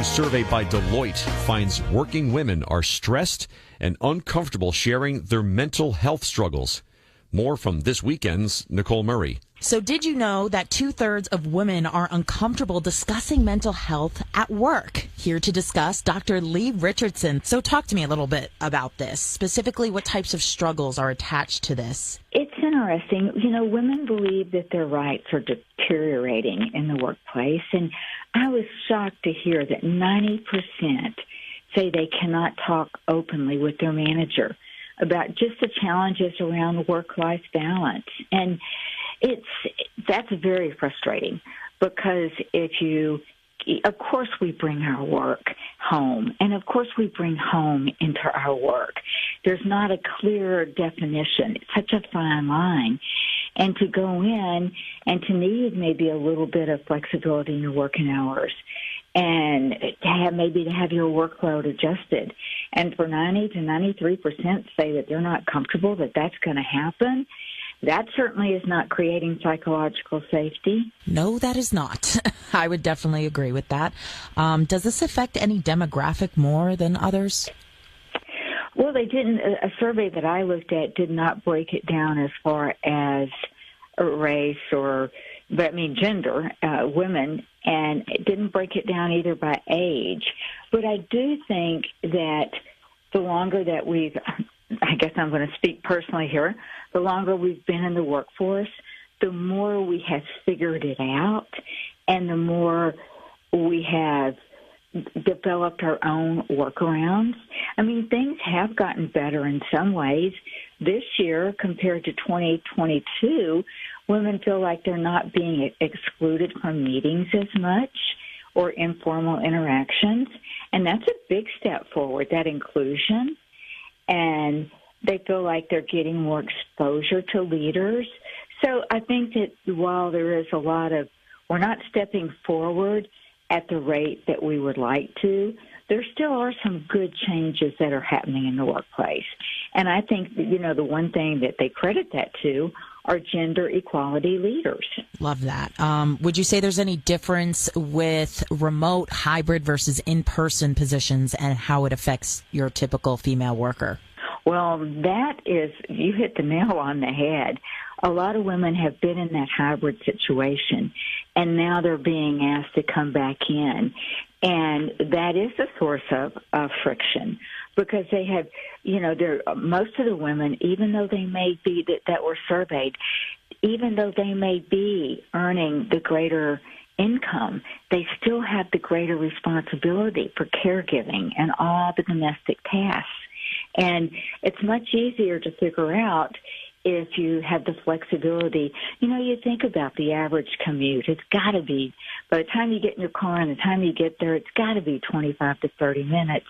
new survey by Deloitte finds working women are stressed and uncomfortable sharing their mental health struggles. More from this weekend's Nicole Murray. So did you know that 2/3 of women are uncomfortable discussing mental health at work? Here to discuss, Dr. Leigh Richardson. So talk to me a little bit about this. Specifically, what types of struggles are attached to this? It's interesting. You know, women believe that their rights are deteriorating in the workplace. And I was shocked to hear that 90% say they cannot talk openly with their manager about just the challenges around work-life balance. And that's very frustrating because of course we bring our work home, and of course we bring home into our work. There's not a clear definition. It's such a fine line. And to go in and to need maybe a little bit of flexibility in your working hours and to have your workload adjusted. And for 90 to 93% say that they're not comfortable that that's going to happen. That certainly is not creating psychological safety. No, that is not. I would definitely agree with that. Does this affect any demographic more than others? Well, they didn't. A survey that I looked at did not break it down as far as race gender, women, and it didn't break it down either by age. But I do think that the longer that I guess I'm going to speak personally here, the longer we've been in the workforce, the more we have figured it out and the more we have developed our own workarounds. I mean, things have gotten better in some ways. This year, compared to 2022, women feel like they're not being excluded from meetings as much or informal interactions, and that's a big step forward, that inclusion. And they feel like they're getting more exposure to leaders. So I think that while there is we're not stepping forward at the rate that we would like to, there still are some good changes that are happening in the workplace. And I think that, the one thing that they credit that to are gender equality leaders. Love that. Would you say there's any difference with remote, hybrid versus in-person positions and how it affects your typical female worker? Well, you hit the nail on the head. A lot of women have been in that hybrid situation, and now they're being asked to come back in. And that is a source of friction because they have, most of the women, even though they may be that were surveyed, even though they may be earning the greater income, they still have the greater responsibility for caregiving and all the domestic tasks. And it's much easier to figure out if you have the flexibility. You think about the average commute. It's got to be, by the time you get in your car and the time you get there, it's got to be 25 to 30 minutes.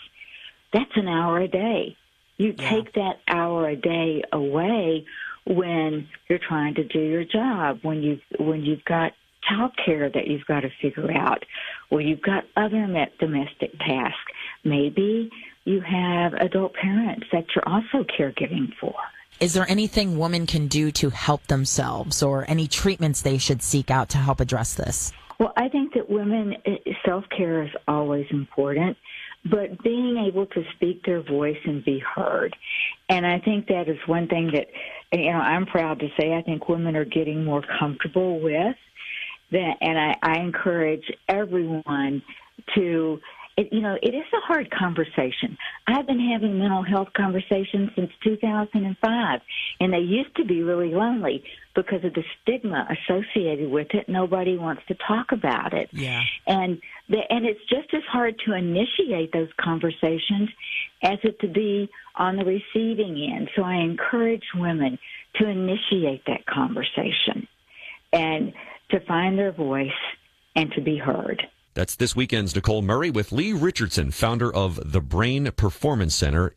That's an hour a day. You take that hour a day away when you're trying to do your job, when you've got child care that you've got to figure out, or you've got other domestic tasks. Maybe you have adult parents that you're also caregiving for. Is there anything women can do to help themselves or any treatments they should seek out to help address this? Well, I think that women, self-care is always important, but being able to speak their voice and be heard. And I think that is one thing that, I'm proud to say I think women are getting more comfortable with that. And I encourage everyone to, it is a hard conversation. I've been having mental health conversations since 2005, and they used to be really lonely because of the stigma associated with it. Nobody wants to talk about it. Yeah. And it's just as hard to initiate those conversations as it to be on the receiving end. So I encourage women to initiate that conversation and to find their voice and to be heard. That's this weekend's Nicole Murray with Leigh Richardson, founder of the Brain Performance Center.